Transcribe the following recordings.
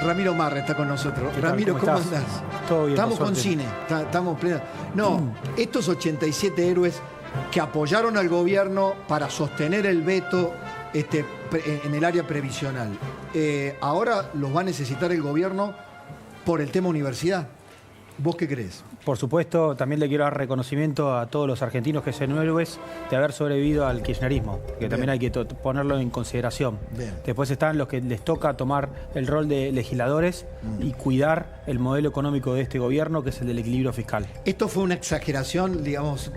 Ramiro Marra está con nosotros. Ramiro, ¿cómo andás? Todo bien. Estamos con cine, estamos plenos. No, estos 87 héroes que apoyaron al gobierno para sostener el veto en el área previsional, ahora los va a necesitar el gobierno por el tema universidad. ¿Vos qué crees? Por supuesto, también le quiero dar reconocimiento a todos los argentinos que son héroes de haber sobrevivido al kirchnerismo, que también hay que ponerlo en consideración. Bien. Después están los que les toca tomar el rol de legisladores y cuidar el modelo económico de este gobierno, que es el del equilibrio fiscal. ¿Esto fue una exageración, digamos,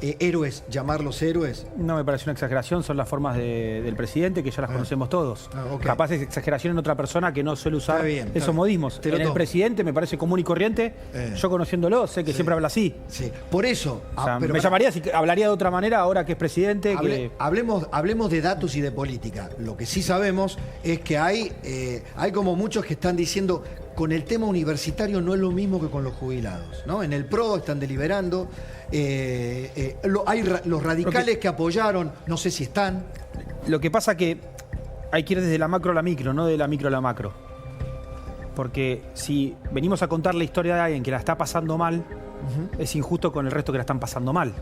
héroes, llamarlos héroes? No me parece una exageración, son las formas del presidente que ya las conocemos todos. Okay. Capaz es exageración en otra persona que no suele usar esos modismos. En el presidente me parece común y corriente. Yo conociéndolo, sé que siempre habla así. Sí, por eso. O sea, me llamaría si hablaría de otra manera ahora que es presidente. Hablemos de datos y de política. Lo que sí sabemos es que hay como muchos que están diciendo con el tema universitario no es lo mismo que con los jubilados, ¿no? En el PRO están deliberando. Hay los radicales que apoyaron, no sé si están. Lo que pasa que hay que ir desde la macro a la micro, no de la micro a la macro. Porque si venimos a contar la historia de alguien que la está pasando mal, es injusto con el resto que la están pasando mal.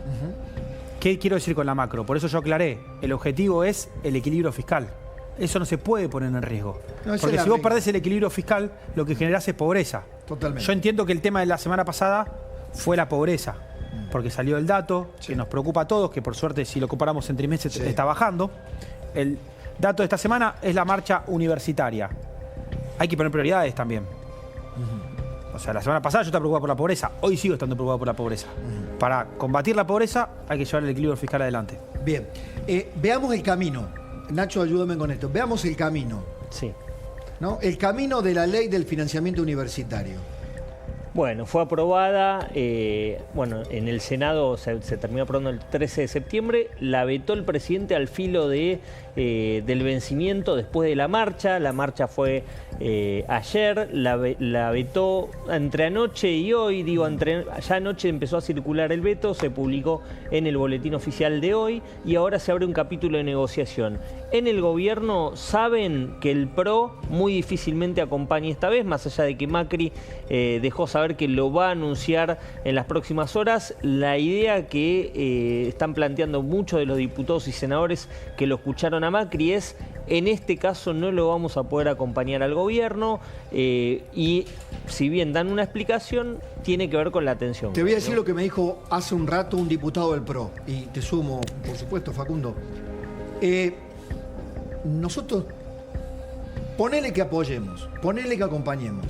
¿Qué quiero decir con la macro? Por eso yo aclaré, el objetivo es el equilibrio fiscal. Eso no se puede poner en riesgo. Porque si vos perdés el equilibrio fiscal, lo que generás es pobreza. Totalmente. Yo entiendo que el tema de la semana pasada fue la pobreza, porque salió el dato que nos preocupa a todos, que por suerte si lo comparamos en trimestres está bajando. El dato de esta semana es la marcha universitaria. Hay que poner prioridades también. O sea, la semana pasada yo estaba preocupado por la pobreza. Hoy sigo estando preocupado por la pobreza. Para combatir la pobreza hay que llevar el equilibrio fiscal adelante. Bien. Veamos el camino. Nacho, ayúdame con esto. Veamos el camino. Sí. ¿No? El camino de la ley del financiamiento universitario. Bueno, fue aprobada, en el Senado se terminó aprobando el 13 de septiembre, la vetó el presidente al filo del vencimiento después de la marcha fue ayer, la vetó entre anoche y hoy, ya anoche empezó a circular el veto, se publicó en el boletín oficial de hoy y ahora se abre un capítulo de negociación. En el gobierno saben que el PRO muy difícilmente acompaña esta vez, más allá de que Macri dejó saber que lo va a anunciar en las próximas horas. La idea que están planteando muchos de los diputados y senadores que lo escucharon a Macri es, en este caso no lo vamos a poder acompañar al gobierno y si bien dan una explicación, tiene que ver con la atención. Te voy a decir lo que me dijo hace un rato un diputado del PRO y te sumo, por supuesto, Facundo. Nosotros, ponele que apoyemos, ponele que acompañemos.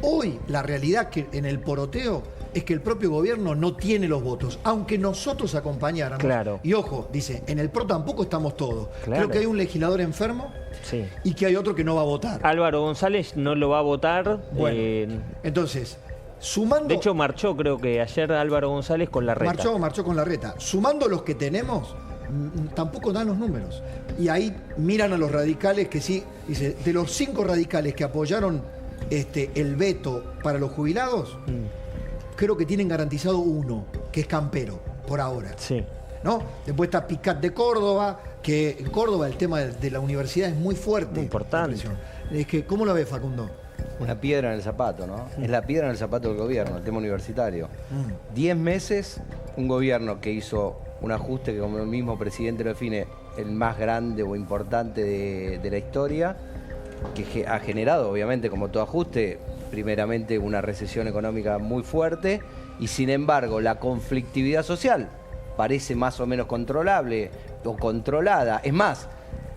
Hoy la realidad que en el poroteo es que el propio gobierno no tiene los votos, aunque nosotros acompañáramos. Claro. Y ojo, dice, en el PRO tampoco estamos todos. Claro. Creo que hay un legislador enfermo y que hay otro que no va a votar. Álvaro González no lo va a votar. Bueno, entonces, sumando... De hecho, marchó creo que ayer Álvaro González con Larreta. Marchó con Larreta. Sumando los que tenemos, tampoco dan los números. Y ahí miran a los radicales que sí, dice, de los 5 radicales que apoyaron el veto para los jubilados, creo que tienen garantizado uno, que es Campero, por ahora. Sí. ¿No? Después está Picat de Córdoba, que en Córdoba el tema de la universidad es muy fuerte. Muy importante. Es que, ¿cómo lo ves, Facundo? Una piedra en el zapato, ¿no? Es la piedra en el zapato del gobierno, el tema universitario. 10 meses, un gobierno que hizo un ajuste que, como el mismo presidente lo define, el más grande o importante de la historia, que ha generado, obviamente, como todo ajuste, primeramente una recesión económica muy fuerte y, sin embargo, la conflictividad social parece más o menos controlable o controlada. Es más,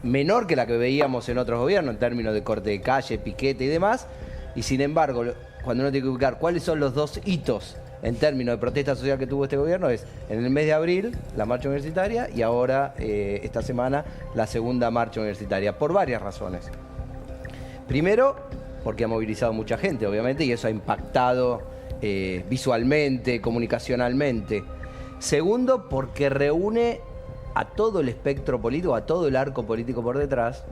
menor que la que veíamos en otros gobiernos en términos de corte de calle, piquete y demás. Y, sin embargo, cuando uno tiene que ubicar cuáles son los 2 hitos en términos de protesta social que tuvo este gobierno, es en el mes de abril la marcha universitaria y ahora, esta semana, la segunda marcha universitaria, por varias razones. Primero, porque ha movilizado mucha gente, obviamente, y eso ha impactado visualmente, comunicacionalmente. Segundo, porque reúne a todo el espectro político, a todo el arco político por detrás,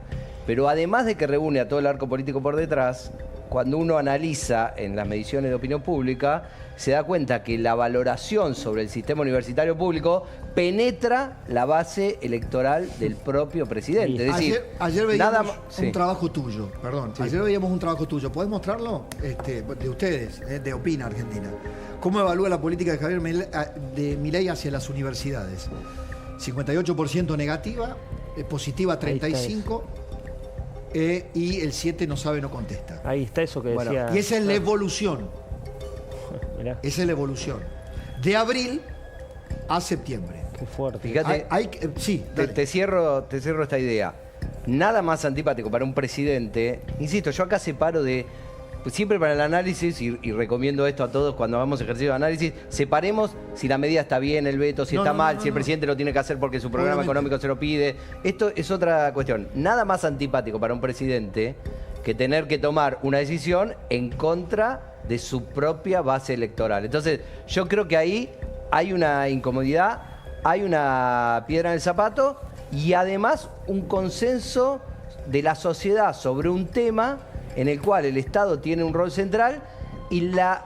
Pero además de que reúne a todo el arco político por detrás, cuando uno analiza en las mediciones de opinión pública, se da cuenta que la valoración sobre el sistema universitario público penetra la base electoral del propio presidente. Es decir, ayer veíamos sí. un trabajo tuyo, perdón. Sí. Ayer veíamos un trabajo tuyo. ¿Podés mostrarlo? De ustedes, de Opina Argentina. ¿Cómo evalúa la política de Javier Milei hacia las universidades? 58% negativa, positiva 35%. Y el 7 no sabe, no contesta. Ahí está eso que decía. Y esa es la evolución. Mirá. Esa es la evolución. De abril a septiembre. Qué fuerte. Fíjate, sí, te cierro esta idea. Nada más antipático para un presidente. Insisto, yo acá separo de... Siempre para el análisis, y recomiendo esto a todos cuando hagamos ejercicio de análisis, separemos si la medida está bien, el veto, si está mal, si el presidente lo tiene que hacer porque su programa económico se lo pide. Esto es otra cuestión. Nada más antipático para un presidente que tener que tomar una decisión en contra de su propia base electoral. Entonces, yo creo que ahí hay una incomodidad, hay una piedra en el zapato y además un consenso de la sociedad sobre un tema en el cual el Estado tiene un rol central y la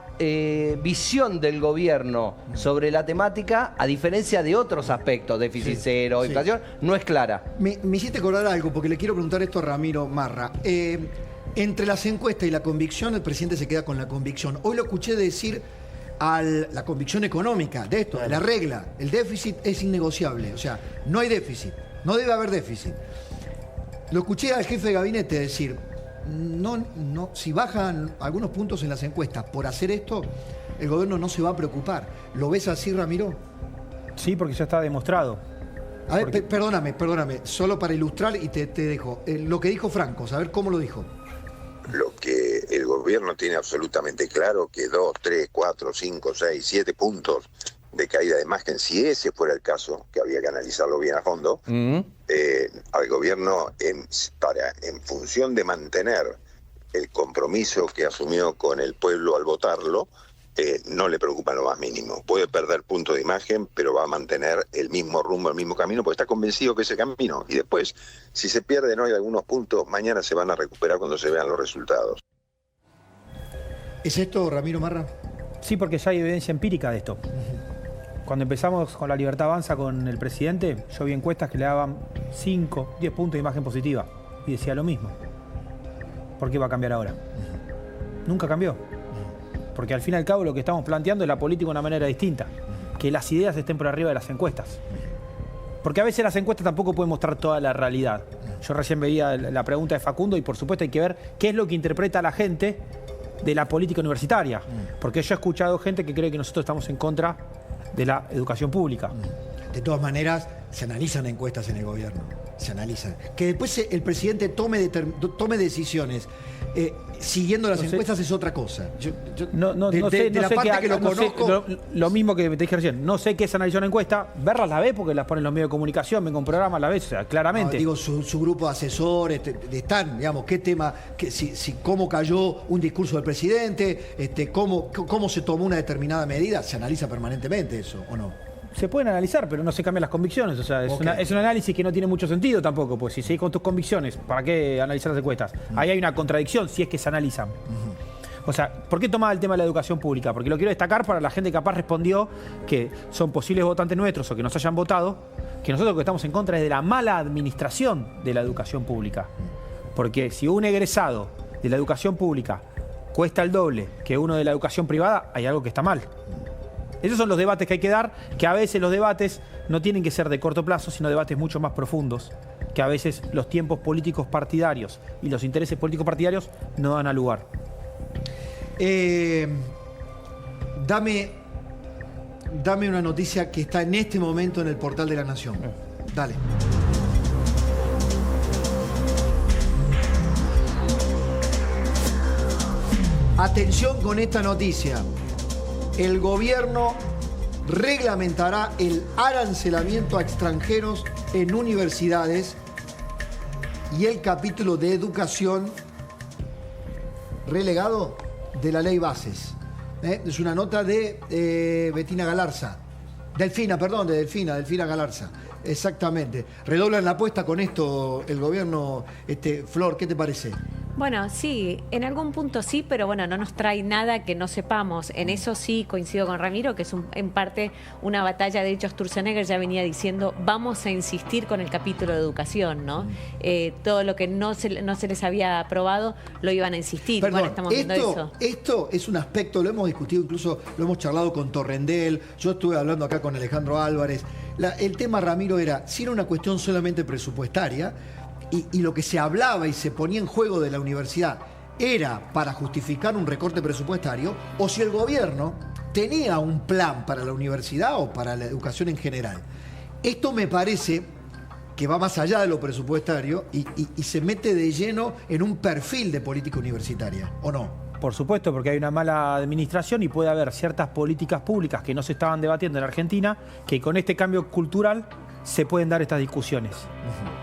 visión del gobierno sobre la temática, a diferencia de otros aspectos, déficit cero, inflación, no es clara. Me hiciste acordar algo, porque le quiero preguntar esto a Ramiro Marra. Entre las encuestas y la convicción, el presidente se queda con la convicción. Hoy lo escuché decir la convicción económica de esto, de la regla. El déficit es innegociable, o sea, no hay déficit, no debe haber déficit. Lo escuché al jefe de gabinete decir... si bajan algunos puntos en las encuestas por hacer esto, el gobierno no se va a preocupar. ¿Lo ves así, Ramiro? Sí, porque ya está demostrado. A ver, perdóname, solo para ilustrar y te dejo. Lo que dijo Franco, a ver cómo lo dijo. Lo que el gobierno tiene absolutamente claro, que 2, 3, 4, 5, 6, 7 puntos de caída de margen, si ese fuera el caso, que había que analizarlo bien a fondo, al gobierno, en función de mantener el compromiso que asumió con el pueblo al votarlo, no le preocupa lo más mínimo. Puede perder punto de imagen, pero va a mantener el mismo rumbo, el mismo camino, porque está convencido que ese camino. Y después, si se pierden hoy algunos puntos, mañana se van a recuperar cuando se vean los resultados. ¿Es esto, Ramiro Marra? Sí, porque ya hay evidencia empírica de esto. Cuando empezamos con la Libertad Avanza con el presidente, yo vi encuestas que le daban 5, 10 puntos de imagen positiva. Y decía lo mismo. ¿Por qué va a cambiar ahora? Nunca cambió. Porque al fin y al cabo lo que estamos planteando es la política de una manera distinta. Que las ideas estén por arriba de las encuestas. Porque a veces las encuestas tampoco pueden mostrar toda la realidad. Yo recién veía la pregunta de Facundo y por supuesto hay que ver qué es lo que interpreta la gente de la política universitaria. Porque yo he escuchado gente que cree que nosotros estamos en contra de la educación pública. De todas maneras, se analizan encuestas en el gobierno. Se analizan. Que después el presidente tome decisiones siguiendo las encuestas es otra cosa. Lo mismo que te dije recién, no sé qué es analizar una encuesta, verlas la ve porque las ponen los medios de comunicación, ven con programas, la ves, o sea, claramente. Digo, su grupo de asesores están, digamos, qué tema, cómo cayó un discurso del presidente, cómo se tomó una determinada medida, se analiza permanentemente eso, ¿o no? Se pueden analizar, pero no se cambian las convicciones. O sea, es un análisis que no tiene mucho sentido tampoco. Pues si seguís con tus convicciones, ¿para qué analizar las encuestas? Ahí hay una contradicción si es que se analizan. O sea, ¿por qué tomaba el tema de la educación pública? Porque lo quiero destacar para la gente que capaz respondió que son posibles votantes nuestros o que nos hayan votado, que nosotros lo que estamos en contra es de la mala administración de la educación pública. Porque si un egresado de la educación pública cuesta el doble que uno de la educación privada, hay algo que está mal. Esos son los debates que hay que dar, que a veces los debates no tienen que ser de corto plazo, sino debates mucho más profundos, que a veces los tiempos políticos partidarios y los intereses políticos partidarios no dan a lugar. Dame una noticia que está en este momento en el portal de La Nación. Dale. Atención con esta noticia. El gobierno reglamentará el arancelamiento a extranjeros en universidades y el capítulo de educación relegado de la ley Bases. Es una nota de Betina Galarza. Delfina Galarza. Exactamente. Redoblan la apuesta con esto el gobierno. Flor, ¿qué te parece? Bueno, sí, en algún punto sí, pero bueno, no nos trae nada que no sepamos. En eso sí coincido con Ramiro, que es en parte una batalla. De hecho, Sturzenegger ya venía diciendo, vamos a insistir con el capítulo de educación, ¿no? Todo lo que no se les había aprobado, lo iban a insistir. Perdón, bueno, estamos viendo eso. Esto es un aspecto, lo hemos discutido, incluso lo hemos charlado con Torrendel, yo estuve hablando acá con Alejandro Álvarez. El tema, Ramiro, era, si era una cuestión solamente presupuestaria, y lo que se hablaba y se ponía en juego de la universidad era para justificar un recorte presupuestario, o si el gobierno tenía un plan para la universidad o para la educación en general. Esto me parece que va más allá de lo presupuestario y se mete de lleno en un perfil de política universitaria, ¿o no? Por supuesto, porque hay una mala administración y puede haber ciertas políticas públicas que no se estaban debatiendo en Argentina, que con este cambio cultural se pueden dar estas discusiones.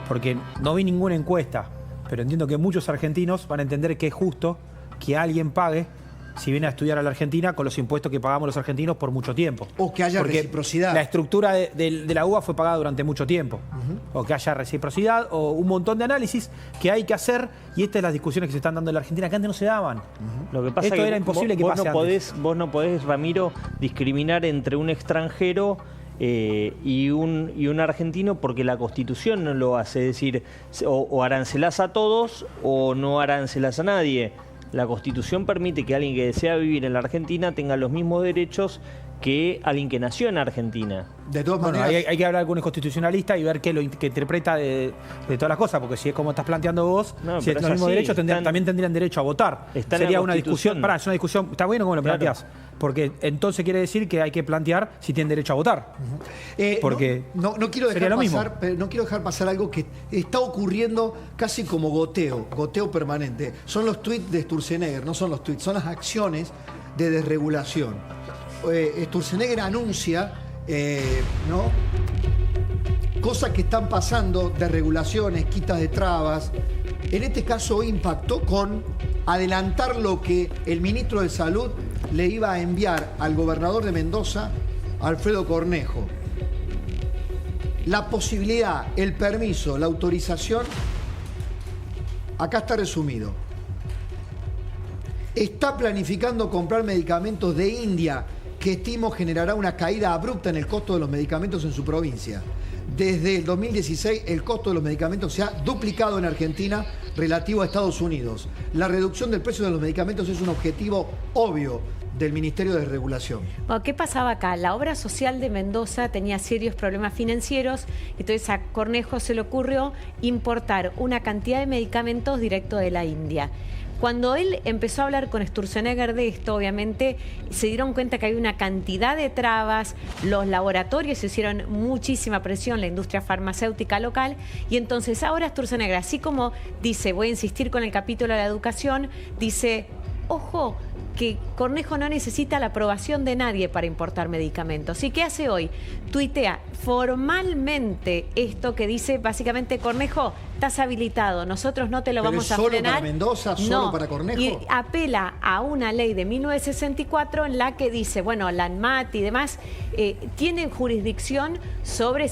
Porque no vi ninguna encuesta, pero entiendo que muchos argentinos van a entender que es justo que alguien pague si viene a estudiar a la Argentina con los impuestos que pagamos los argentinos por mucho tiempo. O que haya reciprocidad. La estructura de la UBA fue pagada durante mucho tiempo. O que haya reciprocidad, o un montón de análisis que hay que hacer, y estas son las discusiones que se están dando en la Argentina, que antes no se daban. Lo que pasa Esto que era imposible que vos pase no antes. Vos no podés, Ramiro, discriminar entre un extranjero y un argentino porque la Constitución no lo hace. Es decir, o arancelás a todos o no arancelás a nadie. La Constitución permite que alguien que desea vivir en la Argentina tenga los mismos derechos que alguien que nació en Argentina. De todas Bueno, maneras, hay que hablar con un constitucionalista y ver qué interpreta de todas las cosas, porque si es como estás planteando vos, No, si es pero los es mismos así, derechos, también tendrían derecho a votar. Está en Sería la una discusión, Constitución. es una discusión, está bueno como lo Claro. planteás, porque entonces quiere decir que hay que plantear si tienen derecho a votar. Porque no quiero sería dejar lo mismo. pasar, no quiero dejar pasar algo que está ocurriendo casi como goteo permanente. Son los tweets de Sturzenegger, no son los tweets, son las acciones de desregulación. Sturzenegger anuncia, ¿no?, cosas que están pasando, desregulaciones, quitas de trabas. En este caso impactó con adelantar lo que el ministro de Salud le iba a enviar al gobernador de Mendoza, Alfredo Cornejo. La posibilidad, el permiso, la autorización, acá está resumido. Está planificando comprar medicamentos de India, que estimo generará una caída abrupta en el costo de los medicamentos en su provincia. Desde el 2016, el costo de los medicamentos se ha duplicado en Argentina relativo a Estados Unidos. La reducción del precio de los medicamentos es un objetivo obvio del Ministerio de Regulación. Bueno, ¿qué pasaba acá? La obra social de Mendoza tenía serios problemas financieros, entonces a Cornejo se le ocurrió importar una cantidad de medicamentos directo de la India. Cuando él empezó a hablar con Sturzenegger de esto, obviamente se dieron cuenta que hay una cantidad de trabas, los laboratorios hicieron muchísima presión, la industria farmacéutica local, y entonces ahora Sturzenegger, así como dice, voy a insistir con el capítulo de la educación, dice, ojo, que Cornejo no necesita la aprobación de nadie para importar medicamentos. ¿Y qué hace hoy? Tuitea formalmente esto que dice básicamente, Cornejo, estás habilitado, nosotros no te lo ¿Pero vamos es a solo frenar. para Mendoza, solo para Cornejo? Y apela a una ley de 1964 en la que dice, bueno, la ANMAT y demás tienen jurisdicción sobre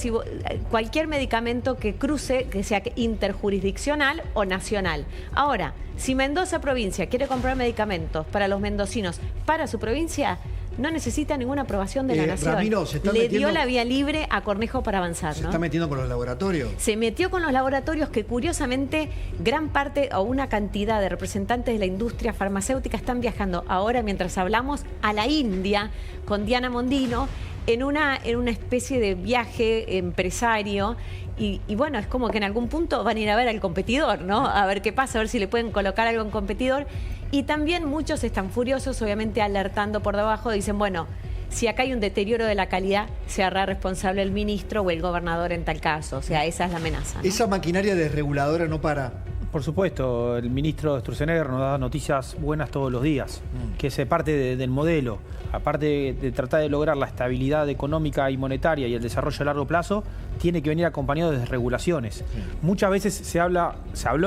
cualquier medicamento que cruce, que sea interjurisdiccional o nacional. Ahora, si Mendoza provincia quiere comprar medicamentos para los mendocinos, para su provincia, no necesita ninguna aprobación de la nación. Ramiro, se está Le metiendo- dio la vía libre a Cornejo para avanzar, ¿Se ¿no? está metiendo con los laboratorios? Se metió con los laboratorios que curiosamente gran parte o una cantidad de representantes de la industria farmacéutica están viajando ahora, mientras hablamos, a la India con Diana Mondino en una especie de viaje empresario. Y bueno, es como que en algún punto van a ir a ver al competidor, ¿no? A ver qué pasa, a ver si le pueden colocar algo en competidor. Y también muchos están furiosos, obviamente alertando por debajo, dicen, bueno, si acá hay un deterioro de la calidad, se hará responsable el ministro o el gobernador en tal caso. O sea, esa es la amenaza, ¿no? Esa maquinaria desreguladora no para. Por supuesto, el ministro Sturzenegger nos da noticias buenas todos los días, que es parte del modelo. Aparte de tratar de lograr la estabilidad económica y monetaria y el desarrollo a largo plazo, tiene que venir acompañado de regulaciones. Muchas veces se habló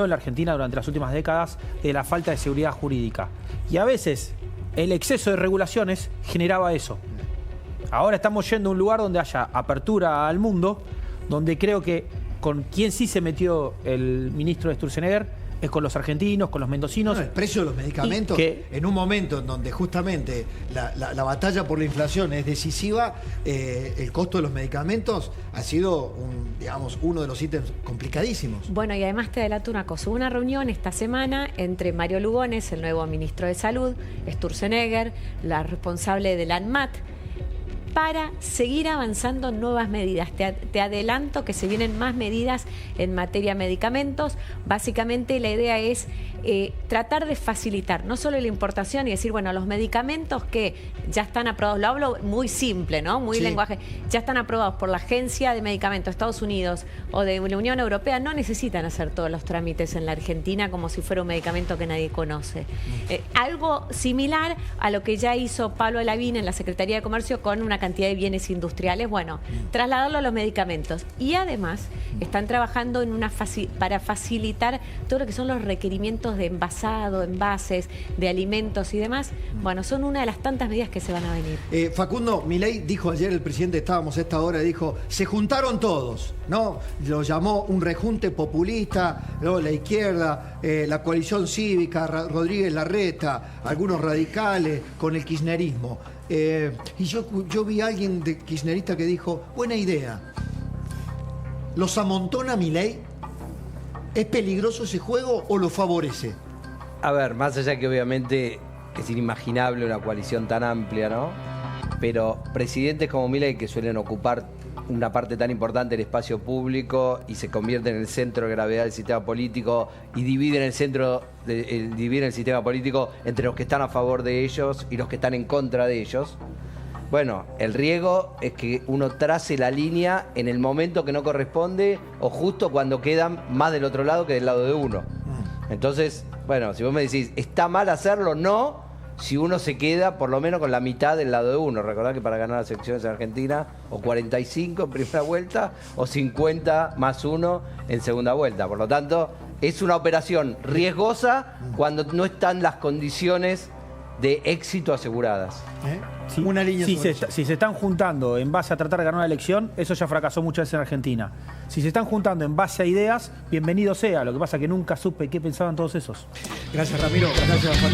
en la Argentina durante las últimas décadas de la falta de seguridad jurídica. Y a veces el exceso de regulaciones generaba eso. Ahora estamos yendo a un lugar donde haya apertura al mundo, donde creo que con quien sí se metió el ministro de Sturzenegger es con los argentinos, con los mendocinos. No, el precio de los medicamentos, en un momento en donde justamente la batalla por la inflación es decisiva, el costo de los medicamentos ha sido, uno de los ítems complicadísimos. Bueno, y además te adelanto una cosa. Hubo una reunión esta semana entre Mario Lugones, el nuevo ministro de Salud, Sturzenegger, la responsable del ANMAT, para seguir avanzando en nuevas medidas. Te adelanto que se vienen más medidas en materia de medicamentos. Básicamente la idea es tratar de facilitar no solo la importación y decir, bueno, los medicamentos que ya están aprobados, lo hablo muy simple, ¿no? Muy lenguaje, ya están aprobados por la Agencia de Medicamentos de Estados Unidos o de la Unión Europea, no necesitan hacer todos los trámites en la Argentina como si fuera un medicamento que nadie conoce. Algo similar a lo que ya hizo Pablo Lavín en la Secretaría de Comercio con una cantidad de bienes industriales, bueno, trasladarlo a los medicamentos. Y además están trabajando en para facilitar todo lo que son los requerimientos de envasado, envases, de alimentos y demás. Bueno, son una de las tantas medidas que se van a venir. Facundo, Milei dijo ayer, el presidente, estábamos a esta hora, dijo, se juntaron todos, ¿no? Lo llamó un rejunte populista, luego la izquierda, la coalición cívica, Rodríguez Larreta, algunos radicales, con el kirchnerismo. Y yo vi a alguien de kirchnerista que dijo, buena idea, ¿los amontona Milei? ¿Es peligroso ese juego o lo favorece? A ver, más allá que obviamente es inimaginable una coalición tan amplia, ¿no? Pero presidentes como Milei, que suelen ocupar una parte tan importante del espacio público y se convierten en el centro de gravedad del sistema político y dividen el sistema político entre los que están a favor de ellos y los que están en contra de ellos. Bueno, el riesgo es que uno trace la línea en el momento que no corresponde o justo cuando quedan más del otro lado que del lado de uno. Entonces, bueno, si vos me decís, ¿está mal hacerlo? No, si uno se queda por lo menos con la mitad del lado de uno. Recordad que para ganar las elecciones en Argentina, o 45 en primera vuelta, o 50 más 1 en segunda vuelta. Por lo tanto, es una operación riesgosa cuando no están las condiciones de éxito aseguradas. Sí, una línea si se están juntando en base a tratar de ganar una elección, eso ya fracasó muchas veces en Argentina. Si se están juntando en base a ideas, bienvenido sea. Lo que pasa es que nunca supe qué pensaban todos esos. Gracias, Ramiro. Gracias, Juan.